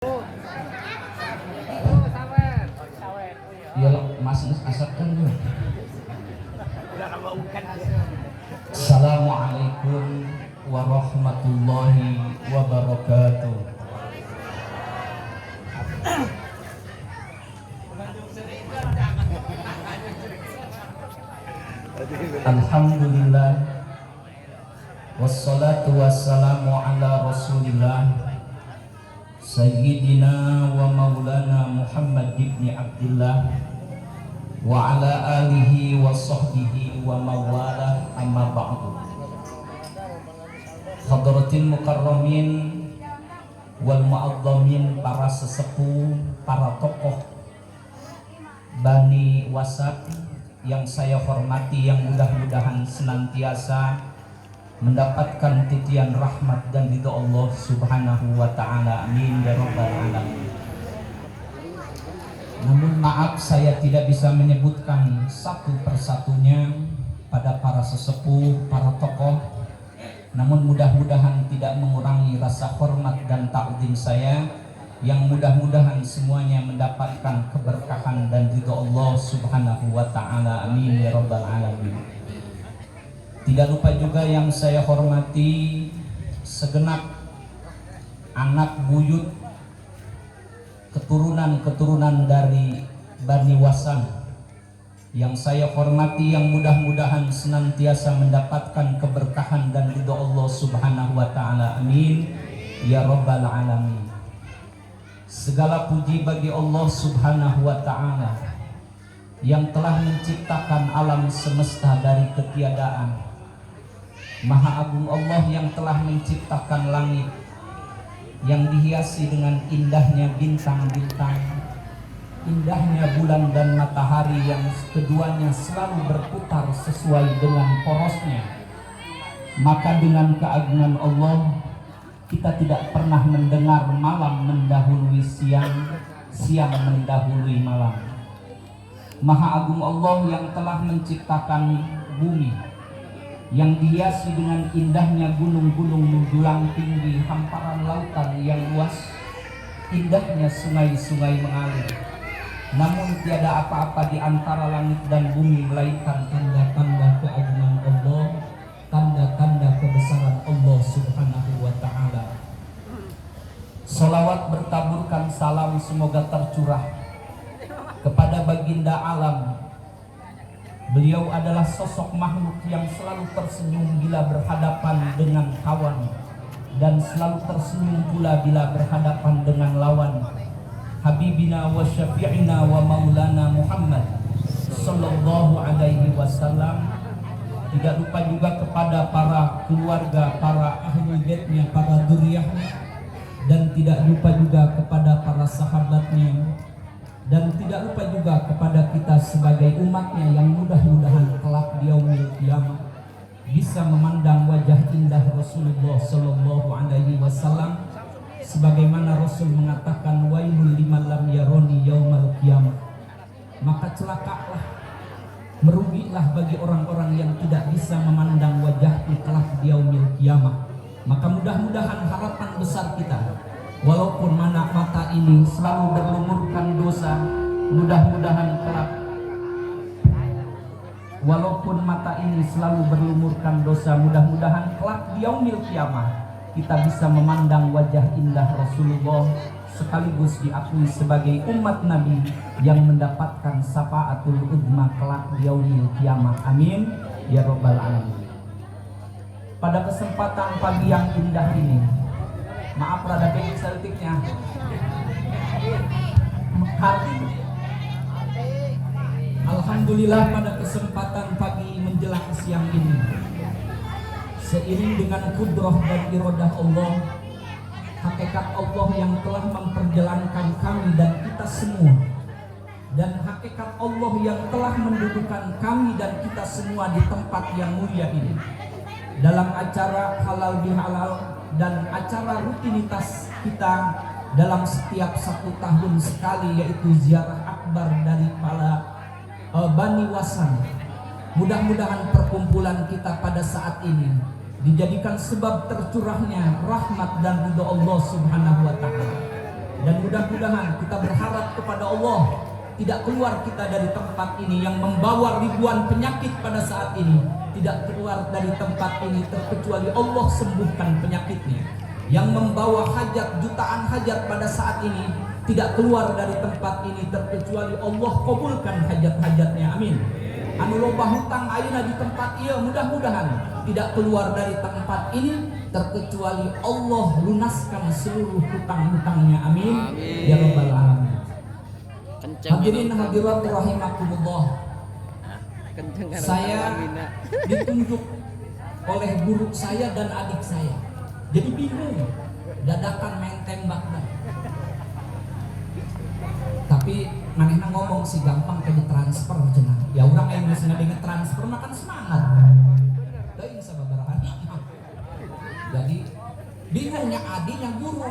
Ya masih asapkan dulu. Assalamualaikum warahmatullahi wabarakatuh. Alhamdulillah, wassalatu wassalamu ala rasulillah Sayyidina wa maulana Muhammad ibn Abdullah wa ala alihi wa sahbihi wa mawalah, amma ba'du. Hadratin mukarramin wal mu'azzamin, para sesepuh, para tokoh Bani Wasak yang saya hormati, yang mudah-mudahan senantiasa mendapatkan titian rahmat dan ridha Allah Subhanahu wa ta'ala, amin ya rabbal alamin. Namun maaf, saya tidak bisa menyebutkan satu persatunya pada para sesepuh, para tokoh. Namun mudah-mudahan tidak mengurangi rasa hormat dan ta'zim saya, yang mudah-mudahan semuanya mendapatkan keberkahan dan ridha Allah Subhanahu wa ta'ala, amin ya rabbal alamin. Tidak lupa juga yang saya hormati segenap anak buyut, keturunan-keturunan dari Bani Wasan yang saya hormati, yang mudah-mudahan senantiasa mendapatkan keberkahan dan ridha Allah Subhanahu wa ta'ala, amin ya rabbal alamin. Segala puji bagi Allah Subhanahu wa ta'ala yang telah menciptakan alam semesta dari ketiadaan. Maha Agung Allah yang telah menciptakan langit yang dihiasi dengan indahnya bintang-bintang, indahnya bulan dan matahari yang keduanya selalu berputar sesuai dengan porosnya. Maka dengan keagungan Allah, kita tidak pernah mendengar malam mendahului siang, siang mendahului malam. Maha Agung Allah yang telah menciptakan bumi yang dihiasi dengan indahnya gunung-gunung menjulang tinggi, hamparan lautan yang luas, indahnya sungai-sungai mengalir. Namun tiada apa-apa di antara langit dan bumi melainkan tanda-tanda keagungan Allah, tanda-tanda kebesaran Allah Subhanahu wa ta'ala. Salawat bertaburkan salam semoga tercurah kepada baginda alam. Beliau adalah sosok makhluk yang selalu tersenyum bila berhadapan dengan kawan, dan selalu tersenyum pula bila berhadapan dengan lawan. Habibina wa syafi'ina wa maulana Muhammad sallallahu alaihi wasallam. Tidak lupa juga kepada para keluarga, para ahli baitnya, para dzurriyyahnya, dan tidak lupa juga kepada para sahabatnya, dan tidak lupa juga kepada kita sebagai umatnya yang mudah-mudahan kelak di yaumil qiyamah bisa memandang wajah indah Rasulullah sallallahu alaihi wasallam, sebagaimana Rasul mengatakan, wailul liman lam yaroni yaumal qiyamah. Maka celakalah, merugilah bagi orang-orang yang tidak bisa memandang wajahku kelak di yaumil qiyamah. Maka mudah-mudahan harapan besar kita, walaupun mana mata ini selalu berlumurkan dosa, mudah-mudahan kelak, walaupun mata ini selalu berlumurkan dosa, mudah-mudahan kelak di yaumil qiyamah kita bisa memandang wajah indah Rasulullah, sekaligus diakui sebagai umat Nabi yang mendapatkan syafaatul uzma kelak di yaumil qiyamah, amin ya rabbal alamin. Pada kesempatan pagi yang indah ini, maaf rada bengis sedetiknya, alhamdulillah pada kesempatan pagi menjelang siang ini, seiring dengan kudrah dan iradah Allah, hakikat Allah yang telah memperjalankan kami dan kita semua, dan hakikat Allah yang telah mendudukan kami dan kita semua di tempat yang mulia ini, dalam acara halal bihalal dan acara rutinitas kita dalam setiap 1 tahun sekali, yaitu ziarah akbar dari para Bani Wasan. Mudah-mudahan perkumpulan kita pada saat ini dijadikan sebab tercurahnya rahmat dan ridha Allah Subhanahu wa ta'ala. Dan mudah-mudahan kita berharap kepada Allah tidak keluar kita dari tempat ini yang membawa ribuan penyakit pada saat ini, tidak keluar dari tempat ini terkecuali Allah sembuhkan penyakitnya. Yang membawa hajat, jutaan hajat pada saat ini tidak keluar dari tempat ini terkecuali Allah kabulkan hajat-hajatnya, amin. Anu loba hutang ayeuna di tempat ieu mudah-mudahan tidak keluar dari tempat ini terkecuali Allah lunaskan seluruh hutang-hutangnya, amin, ya rabbal alamin. Hadirin hadirat rahimakumullah, saya ditunjuk oleh guru saya dan adik saya, jadi bingung dadakan main tembak dah. Tapi manehna ngomong si gampang ke transfer cenah. Ya urang aya geus ngadenge transfer makan semangat. Teuing sababaraha. Jadi bingungnya adinya guru.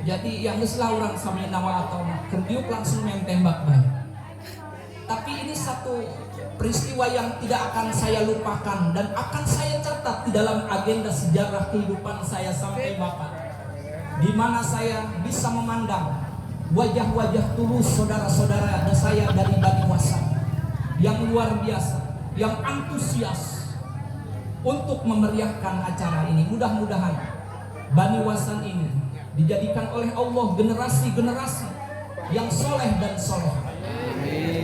Jadi yang geus lah urang sami nawa atau kerdiuk langsung main tembak bae. Tapi ini satu peristiwa yang tidak akan saya lupakan dan akan saya catat di dalam agenda sejarah kehidupan saya sampai wafat. Di mana saya bisa memandang wajah-wajah tulus saudara-saudara saya dari Bani Wasan yang luar biasa, yang antusias untuk memeriahkan acara ini. Mudah-mudahan Bani Wasan ini dijadikan oleh Allah generasi-generasi yang soleh dan soleh,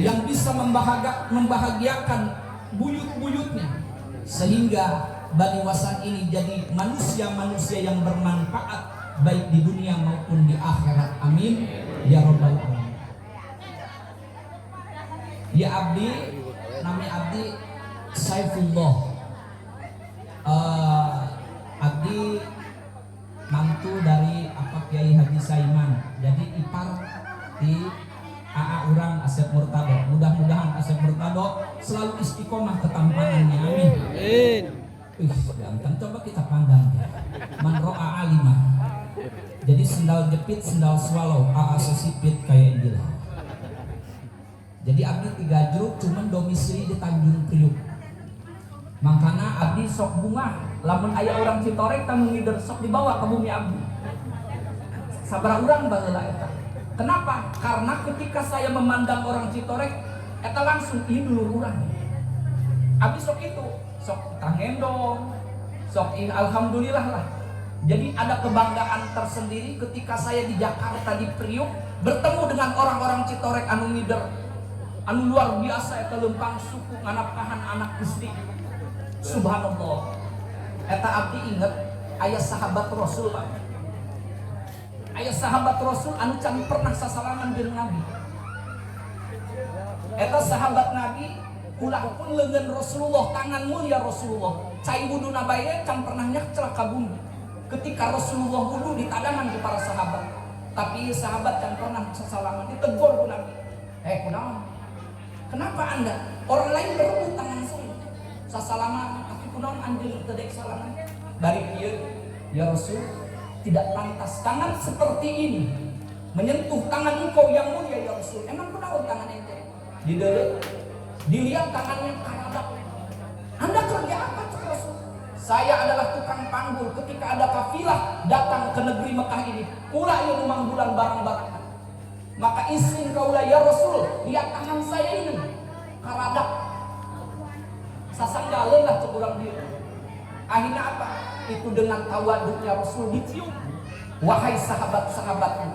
yang bisa membahagiakan buyut-buyutnya, sehingga Bani Wasan ini jadi manusia-manusia yang bermanfaat baik di dunia maupun di akhirat, amin ya rabbal alamin. Ya abdi, nami abdi Saifullah, abdi mantu dari apa Kiai Haji Saiman, jadi ipar di AA urang Asep Murtado. Mudah-mudahan Asep Murtado selalu istiqomah ketampanannya, amin. Ganteng, coba kita pandang man ro'a alimah. Jadi sendal jepit, sendal swallow, AA sesipit kayak gila. Jadi abdi 3 jeruk cuman domisili di Tanjung Priuk. Makanya abdi sok bunga, lamun aya orang Citorek tanggung ngider sok dibawa ke bumi abdi. Sabaraha urang baheula eta. Kenapa? Karena ketika saya memandang orang Citorek, eta langsung ieu dulur urang. Abdi sok itu, sok tangendong, sok alhamdulillah lah. Jadi ada kebanggaan tersendiri ketika saya di Jakarta di Priuk bertemu dengan orang-orang Citorek anu ngider, anu luar biasa eta lempang suku nganapkahan anak istri. Subhanallah. Eta abdi inget aya sahabat Rasul, Pak. Aya sahabat Rasul anu can pernah sasalaman jeung Nabi. Eta sahabat Nabi ulah pun leungeun Rasulullah, tangan mulia Rasulullah. Cai wuduna bae can pernah nyakcel ka bumi. Ketika Rasulullah wudu ditadangan ke para sahabat, tapi sahabat kan pernah sesalaman ditegur ku Nabi. Kunaon? Kenapa Anda? Orang lain berebut tangan saya. Sasalaman, tapi kunaon anjeun teu deuk salaman? Bari ieu, ya Rasul, tidak pantas tangan seperti ini menyentuh tangan engkau yang mulia ya Rasul. Emang kunaon tangan ente? Dideuleu, dilihat tangannya karadap. Anda kerja apa cek Rasul? Saya adalah tukang panggul ketika ada kafilah datang ke negeri Mekah ini. Kula ieu manggulan barang-barang. Maka izin kaulah ya Rasul, lihat tangan saya ini karadap. Sasanggaleun lah cek urang dieu. Akhirnya apa? Itu dengan tawaduknya Rasul dicium. Wahai sahabat-sahabatku,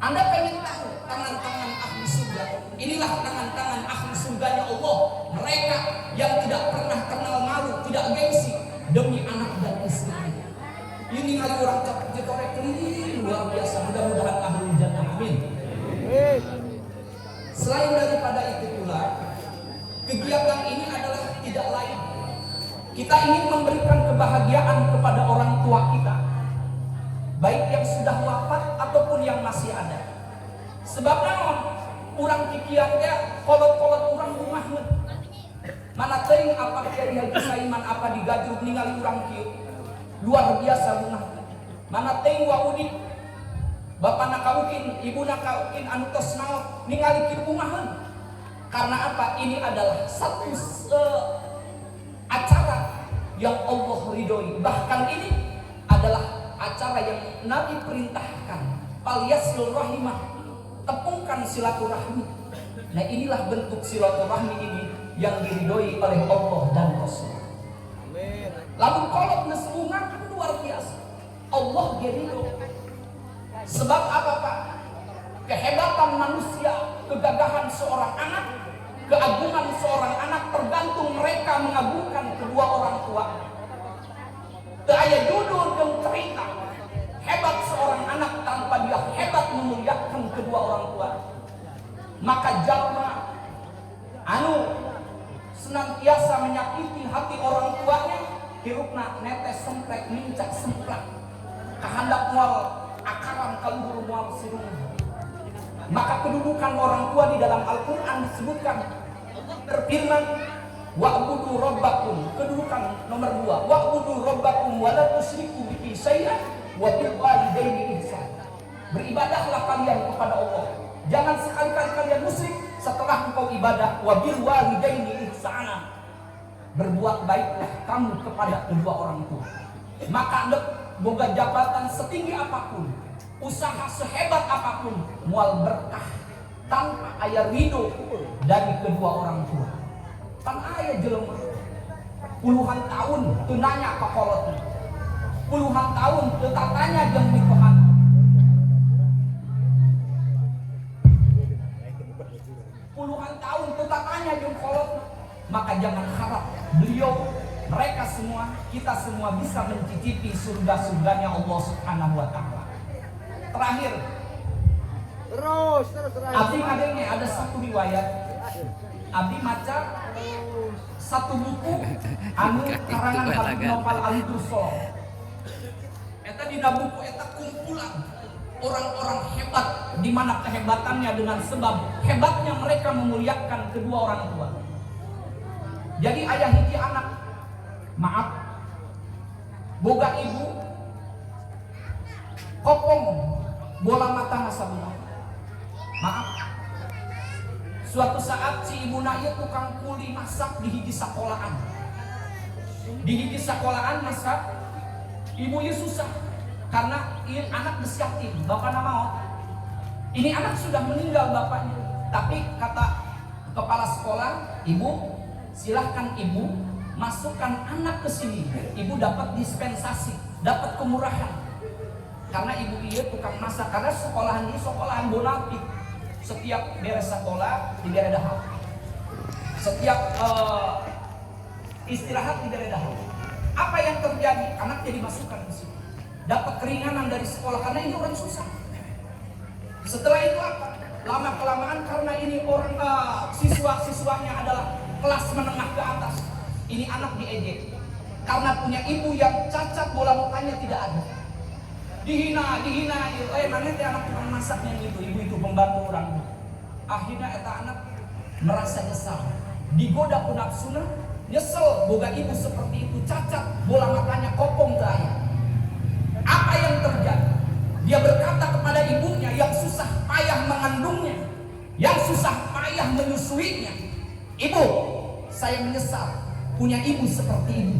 Anda pengen tahu tangan-tangan ahli surga? Inilah tangan-tangan ahli surganya Allah. Mereka yang tidak pernah kenal malu, tidak gengsi demi anak dan istrinya. Ini kali orang Citorek ini luar biasa. Mudah-mudahan ahlul jannah, amin. Selain daripada itu pula, kegiatan ini adalah tidak lain. Kita ingin memberikan kebahagiaan kepada orang tua kita, baik yang sudah wafat ataupun yang masih ada. Sebab naon? Urang kikian teh kolot-kolot urang rumahna. Mana teuing apa Kiai Haji Saiman apa digajruk ningali urang kieu. Luar biasa rumahna. Mana teuing wa udik bapana kaukin, ibuna kaukin anu tos naon ningali kieu rumaheun. Karena apa? Ini adalah satu acara yang Allah ridhoi. Bahkan ini adalah acara yang Nabi perintahkan falyasil rahimah, tepungkan silaturahmi. Nah inilah bentuk silaturahmi ini yang diridhoi oleh Allah dan Rasul. Lalu kolot nesungan luar biasa, Allah gerido. Sebab apa Pak? Kehebatan manusia, kegagahan seorang anak, keagungan seorang anak tergantung mereka mengagungkan kedua orang tua. Aya judul dan cerita hebat seorang anak tanpa dia hebat memuliakan kedua orang tua. Maka jalma anu senantiasa menyakiti hati orang tuanya, hirupna netes semplek mincak semplak kehendak mual akaran kaluhur mual sirung. Maka kedudukan orang tua di dalam Al-Quran disebutkan, berfirman wa'budu rabbakum, kedudukan nomor 2, wa'budu rabbakum wa la tusyriku bihi syai'an wa bil walidaini ihsan. Beribadahlah kalian kepada Allah, jangan sekali-kali kalian musyrik setelah engkau ibadah, wa bil walidaini ihsana. Berbuat baiklah kamu kepada kedua orang tua. Maka boga jabatan setinggi apapun, usaha sehebat apapun, mual berkah tanpa aya ridho dari kedua orang tua. Tan aya jelema puluhan tahun teu nanya ka kolotna, puluhan tahun teu tatanya jeung nikahan. Puluhan tahun teu tatanya jeung kolotna. Maka jangan harap beliau, mereka semua, kita semua bisa mencicipi surga-surganya Allah Subhanahu wa taala. Terakhir, terus Abi ngadenge ada satu riwayat. Abi maca satu buku anu karangan Habib Nopal Al-Dursol. Eta dina buku eta kumpulan orang-orang hebat, di mana kehebatannya dengan sebab hebatnya mereka memuliakan kedua orang tua. Jadi ayah hiji anak, maaf, boga ibu kopong bola mata sabelah. Maaf, suatu saat si ibu ieu tukang kuli masak di hiji sekolahan. Di hiji sekolahan masak, ibu ieu susah karena ini anak geus yatim, bapana maot. Ini anak sudah meninggal bapaknya, tapi kata kepala sekolah, ibu silahkan ibu masukkan anak ke sini. Ibu dapat dispensasi, dapat kemurahan. Karena ibu iya tukang masak, karena sekolahan ini sekolahan bonafit. Setiap beres sekolah tidak ada hal. Setiap istirahat tidak ada hal. Apa yang terjadi? Anak jadi masukkan ke sini. Dapat keringanan dari sekolah karena ini orang susah. Setelah itu apa? Lama kelamaan karena ini orang siswa-siswanya adalah kelas menengah ke atas. Ini anak diejek karena punya ibu yang cacat bola matanya tidak ada. Dihina, mana teh anak tukang masaknya gitu, ibu itu pembantu orang. Akhirnya eta anak merasa nyesal, digoda ku nafsuna, nyesel boga ibu seperti itu, cacat bola matanya kopong teu aya. Apa yang terjadi? Dia berkata kepada ibunya yang susah payah mengandungnya, yang susah payah menyusuinya, "Ibu, saya menyesal punya ibu seperti ini.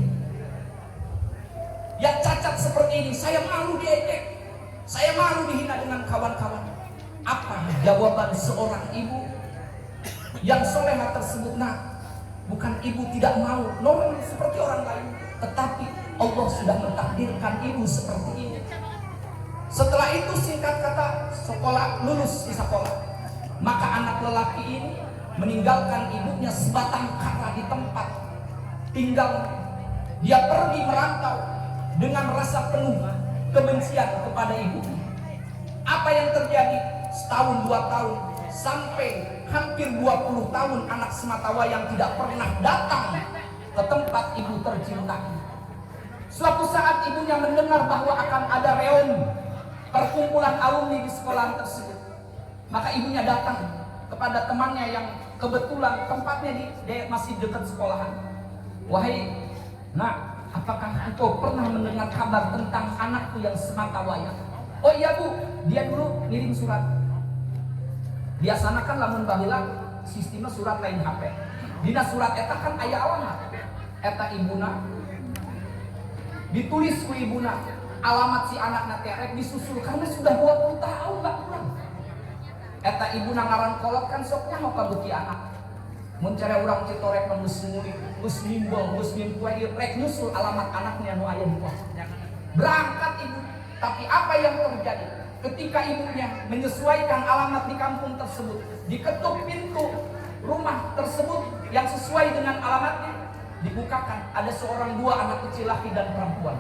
Yang cacat seperti ini, saya malu diejek, saya malu dihina dengan kawan-kawan." Apa jawaban seorang ibu yang soleha tersebut? Nah, bukan ibu tidak mau normal seperti orang lain, tetapi Allah sudah mentakdirkan ibu seperti ini. Setelah itu singkat kata sekolah, lulus di sekolah, maka anak lelaki ini meninggalkan ibunya sebatang kara di tempat tinggal. Dia pergi merantau dengan rasa penuh kebencian kepada ibunya. Apa yang terjadi? Setahun, 2 tahun, sampai hampir 20 tahun anak sematawayang tidak pernah datang ke tempat ibu tercinta. Suatu saat ibunya mendengar bahwa akan ada reuni, perkumpulan alumni di sekolah tersebut. Maka ibunya datang kepada temannya yang kebetulan tempatnya di masih dekat sekolahan. "Wahai nak, apakah engkau pernah mendengar kabar tentang anakku yang sematawayang?" "Oh iya bu, dia dulu ngirim surat." Biasanya kan lamun baheula sistemnya surat lain HP. Dina surat eta kan aya alamat. Eta ibuna ditulis ku ibuna, alamat si anak terek disusul karena sudah 20 tahun gak pulang. Eta ibu nangaran kolot kan soknya mau kabuti anak. Mencari orang citorek muslim tua rek nyusul alamat anaknya nu aya di pos. Berangkat ibu, tapi apa yang terjadi? Ketika ibunya menyesuaikan alamat di kampung tersebut, diketuk pintu rumah tersebut yang sesuai dengan alamatnya, dibukakan, ada seorang dua anak kecil laki dan perempuan.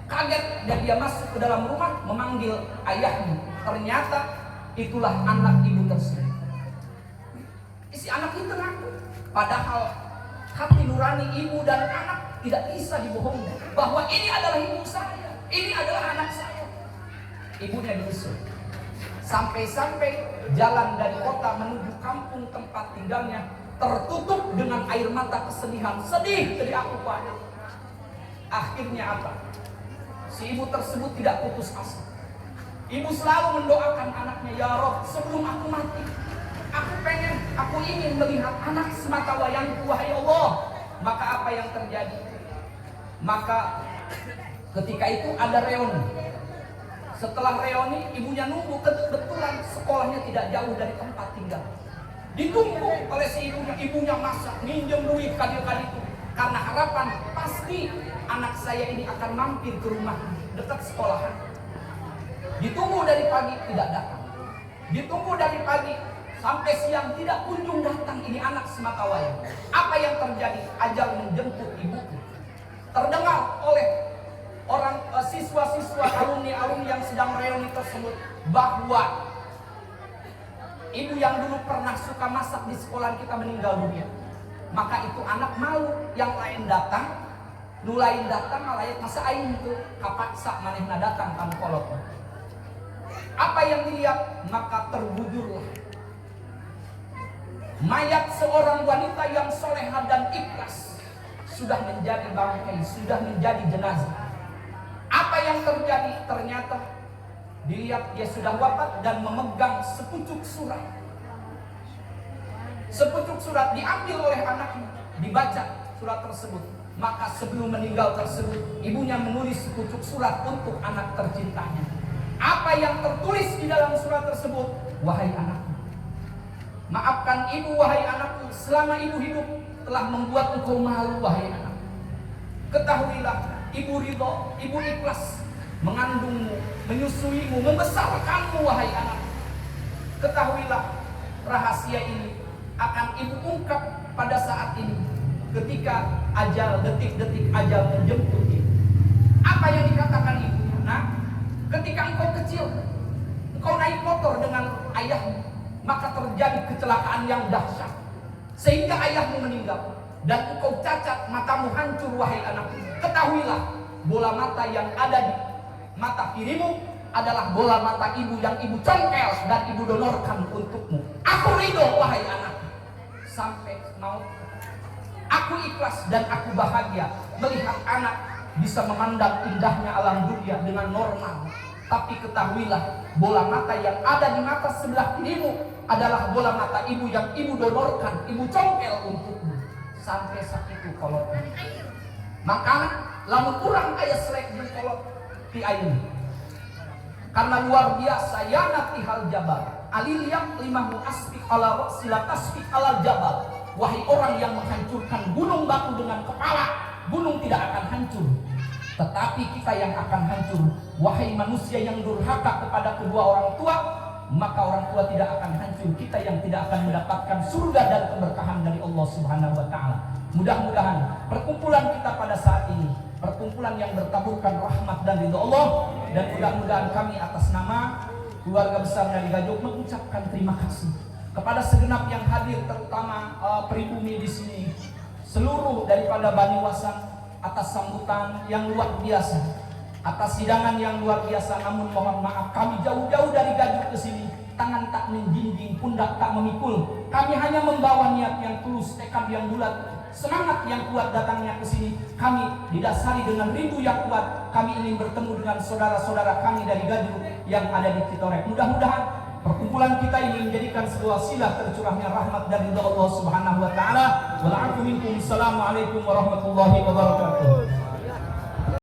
Kaget dan dia masuk ke dalam rumah memanggil ayahnya. Ternyata itulah anak ibu tersebut. Si anak itu ngaku, padahal hati nurani ibu dan anak tidak bisa dibohongi bahwa ini adalah ibu saya, ini adalah anak saya. Ibunya diusir. Sampai-sampai jalan dari kota menuju kampung tempat tinggalnya tertutup dengan air mata kesedihan. Sedih dari aku Pak. Akhirnya apa? Si ibu tersebut tidak putus asa. Ibu selalu mendoakan anaknya, ya Rob, sebelum aku mati, aku ingin melihat anak semata wayangku, wahai Allah. Maka apa yang terjadi? Maka ketika itu ada reuni. Setelah reuni, ibunya nunggu, kebetulan sekolahnya tidak jauh dari tempat tinggal. Ditunggu oleh si ibunya masak, minjem duit kali-kali itu. Karena harapan pasti anak saya ini akan mampir ke rumah dekat sekolahan. Ditunggu dari pagi tidak datang. Ditunggu dari pagi sampai siang tidak kunjung datang. Ini anak semata wayang. Apa yang terjadi? Ajal menjemput ibuku. Terdengar oleh orang siswa-siswa alumni yang sedang reuni tersebut bahwa ibu yang dulu pernah suka masak di sekolah kita meninggal dunia. Maka itu anak malu, yang lain datang, nulain datang malah masa aing itu kapaksa manehna datang kan kolot. Apa yang dilihat? Maka terbujurlah mayat seorang wanita yang soleha dan ikhlas sudah menjadi bangkai, sudah menjadi jenazah. Apa yang terjadi? Ternyata dilihat dia sudah wafat dan memegang sepucuk surat. Sepucuk surat diambil oleh anaknya, dibaca surat tersebut. Maka sebelum meninggal tersebut, ibunya menulis sepucuk surat untuk anak tercintanya. Apa yang tertulis di dalam surat tersebut? Wahai anakku, maafkan ibu wahai anakku, selama ibu hidup telah membuat engkau malu wahai anak. Ketahuilah, ibu ridho, ibu ikhlas mengandungmu, menyusuimu, membesarkanmu wahai anak. Ketahuilah, rahasia ini akan ibu ungkap pada saat ini ketika ajal, detik-detik ajal menjemput ibu. Apa yang dikatakan ibunya? Nah, ketika engkau kecil, engkau naik motor dengan ayahmu, maka terjadi kecelakaan yang dahsyat sehingga ayahmu meninggal dan engkau cacat, matamu hancur wahai anakku. Ketahuilah, bola mata yang ada di mata kirimu adalah bola mata ibu yang ibu congkel dan ibu donorkan untukmu. Aku ridho wahai anak. Sampai maut aku ikhlas dan aku bahagia melihat anak bisa memandang indahnya alam dunia dengan normal. Tapi ketahuilah, bola mata yang ada di mata sebelah kirimu adalah bola mata ibu yang ibu donorkan, ibu congkel untukmu. Sampai sakitu kolot. Maka lamun kurang aya selek jeung kolot ti ayeuna. Karena luar biasa ya natihal jabal. Aliliyam limahu asfiq ala ra'sila tasfiq ala jabal. Wahai orang yang menghancurkan gunung batu dengan kepala, gunung tidak akan hancur, tetapi kita yang akan hancur. Wahai manusia yang durhaka kepada kedua orang tua, maka orang tua tidak akan hancur. Kita yang tidak akan mendapatkan surga dan keberkahan dari Allah Subhanahu wa taala. Mudah-mudahan perkumpulan kita pada saat ini perkumpulan yang bertaburkan rahmat dan ridha Allah, dan mudah-mudahan kami atas nama keluarga besar dari Gajuk mengucapkan terima kasih kepada segenap yang hadir, terutama pribumi di sini, seluruh daripada Bani Wasan atas sambutan yang luar biasa, atas hidangan yang luar biasa. Namun mohon maaf, kami jauh-jauh dari Gajuk ke sini, tangan tak menjinjing, pundak tak memikul. Kami hanya membawa niat yang tulus, tekad yang bulat, semangat yang kuat datangnya ke sini. Kami didasari dengan rindu yang kuat. Kami ingin bertemu dengan saudara-saudara kami dari Gajuk yang ada di Citorek. Mudah-mudahan perkumpulan kita ini menjadikan sebuah silah tercurahnya rahmat dari Allah Subhanahu wa taala. Assalamualaikum warahmatullahi wabarakatuh.